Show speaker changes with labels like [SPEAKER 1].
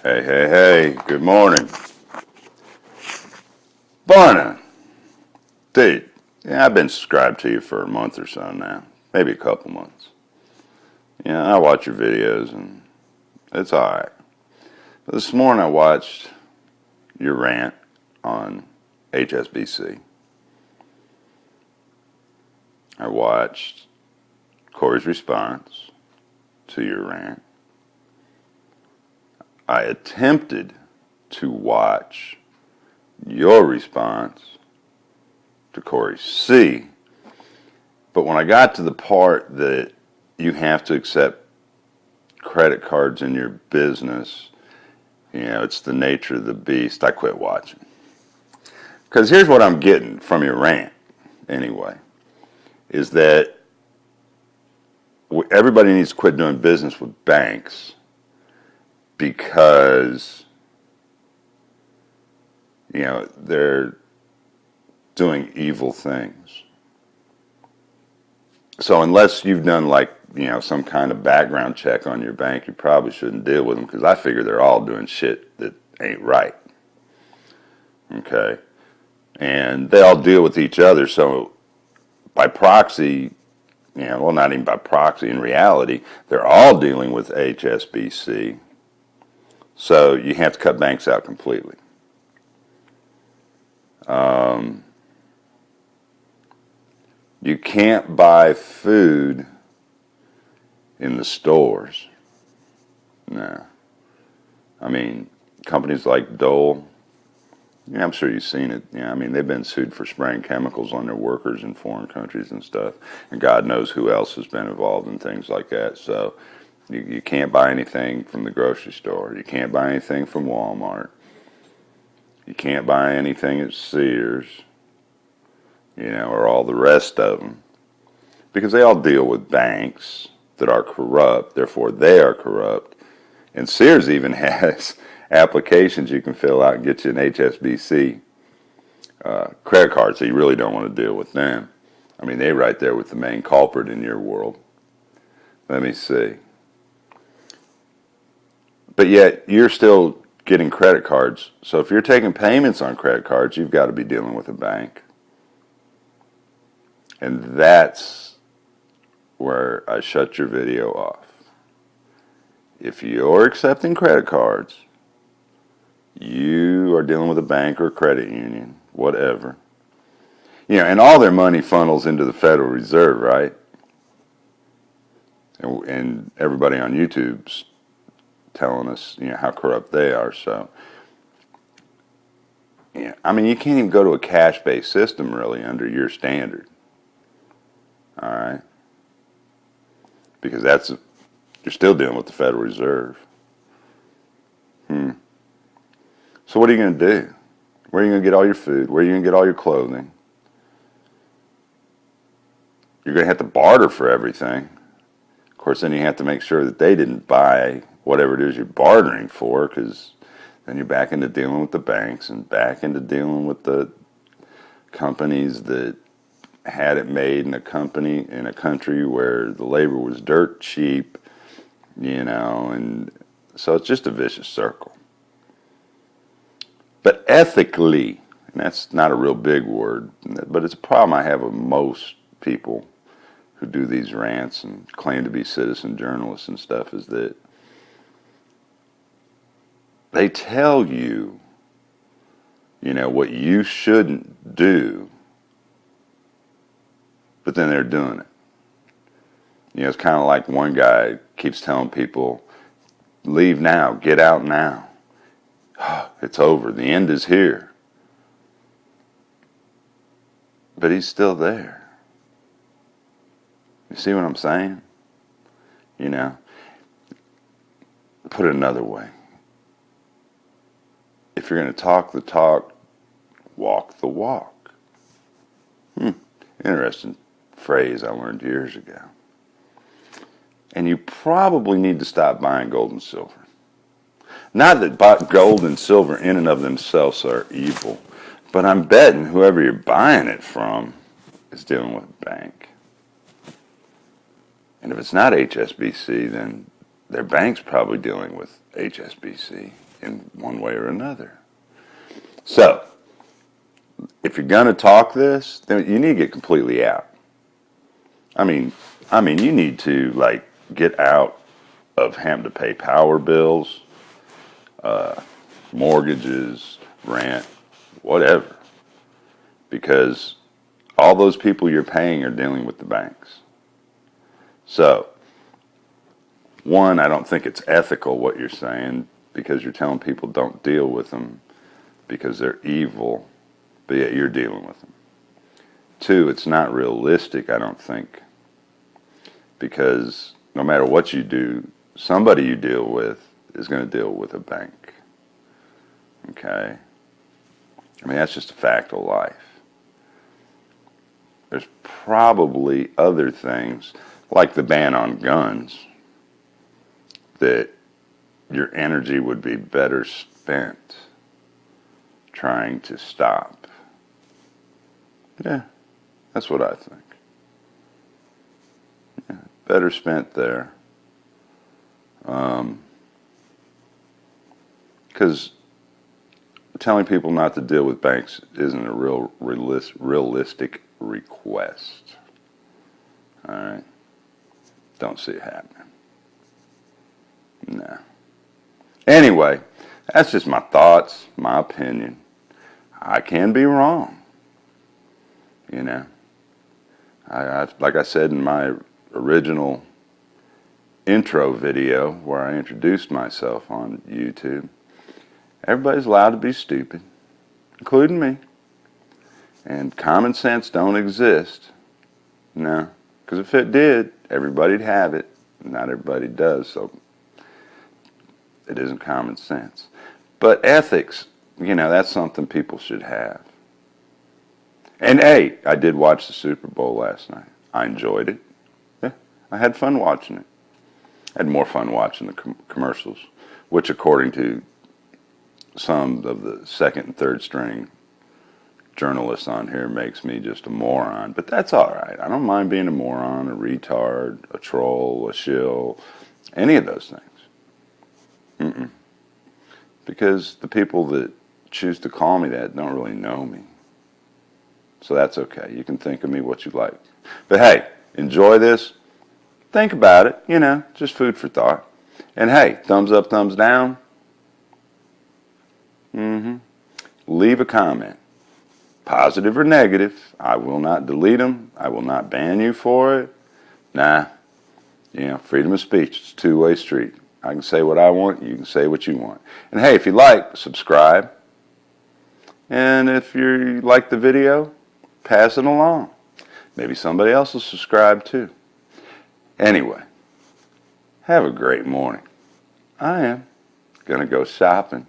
[SPEAKER 1] Hey, hey, hey, good morning. Barnones, dude, yeah, I've been subscribed to you for a month or so now, maybe a couple months. Yeah, I watch your videos and it's alright. But this morning I watched your rant on HSBC. I watched Corey's response to your rant. I attempted to watch your response to Corey C. But when I got to the part that you have to accept credit cards in your business, it's the nature of the beast, I quit watching. Because here's what I'm getting from your rant, anyway, is that everybody needs to quit doing business with banks because, they're doing evil things. So unless you've done some kind of background check on your bank, you probably shouldn't deal with them because I figure they're all doing shit that ain't right. Okay? And they all deal with each other, so by proxy, not even by proxy, in reality, they're all dealing with HSBC. So you have to cut banks out completely. You can't buy food in the stores. No. I mean, companies like Dole, I'm sure you've seen it. They've been sued for spraying chemicals on their workers in foreign countries and stuff. And God knows who else has been involved in things like that. So you can't buy anything from the grocery store. You can't buy anything from Walmart. You can't buy anything at Sears, or all the rest of them. Because they all deal with banks that are corrupt, therefore they are corrupt. And Sears even has applications you can fill out and get you an HSBC credit card, so you really don't want to deal with them. They're right there with the main culprit in your world. Let me see. But yet, you're still getting credit cards. So if you're taking payments on credit cards, you've got to be dealing with a bank. And that's where I shut your video off. If you're accepting credit cards, you are dealing with a bank or a credit union, whatever. And all their money funnels into the Federal Reserve, right? And everybody on YouTube's telling us, how corrupt they are. So, you can't even go to a cash-based system, really, under your standard. All right? Because you're still dealing with the Federal Reserve. So what are you going to do? Where are you going to get all your food? Where are you going to get all your clothing? You're going to have to barter for everything. Of course, then you have to make sure that they didn't buy whatever it is you're bartering for, because then you're back into dealing with the banks and back into dealing with the companies that had it made in a country where the labor was dirt cheap, and so it's just a vicious circle. But ethically, and that's not a real big word, but it's a problem I have with most people who do these rants and claim to be citizen journalists and stuff, is that they tell you, what you shouldn't do, but then they're doing it. It's kind of like one guy keeps telling people, leave now, get out now. It's over, the end is here. But he's still there. You see what I'm saying? Put it another way. If you're going to talk the talk, walk the walk. Interesting phrase I learned years ago. And you probably need to stop buying gold and silver. Not that gold and silver in and of themselves are evil, but I'm betting whoever you're buying it from is dealing with a bank. And if it's not HSBC, then their bank's probably dealing with HSBC. in one way or another. So, if you're going to talk this, then you need to get completely out. I mean, you need to like get out of having to pay power bills, mortgages, rent, whatever, because all those people you're paying are dealing with the banks. So, one, I don't think it's ethical what you're saying, because you're telling people don't deal with them because they're evil, but yet you're dealing with them. Two, it's not realistic, I don't think, because no matter what you do, somebody you deal with is going to deal with a bank. Okay? I mean, that's just a fact of life. There's probably other things, like the ban on guns, that your energy would be better spent trying to stop. Yeah, that's what I think. Yeah, better spent there. Because telling people not to deal with banks isn't a realistic request. All right? Don't see it happening. No. Anyway, that's just my thoughts, my opinion. I can be wrong. You know, like I said in my original intro video where I introduced myself on YouTube, everybody's allowed to be stupid, including me. And common sense don't exist. No, because if it did, everybody'd have it. Not everybody does, so it isn't common sense. But ethics, that's something people should have. And hey, I did watch the Super Bowl last night. I enjoyed it. Yeah, I had fun watching it. I had more fun watching the commercials, which according to some of the second and third string journalists on here makes me just a moron. But that's all right. I don't mind being a moron, a retard, a troll, a shill, any of those things. Because the people that choose to call me that don't really know me. So that's okay. You can think of me what you like. But hey, enjoy this. Think about it, just food for thought. And hey, thumbs up, thumbs down. Leave a comment. Positive or negative. I will not delete them. I will not ban you for it. Nah. Freedom of speech. It's a two-way street. I can say what I want. You can say what you want. And hey, if you like, subscribe. And if you like the video, pass it along. Maybe somebody else will subscribe too. Anyway, have a great morning. I am going to go shopping.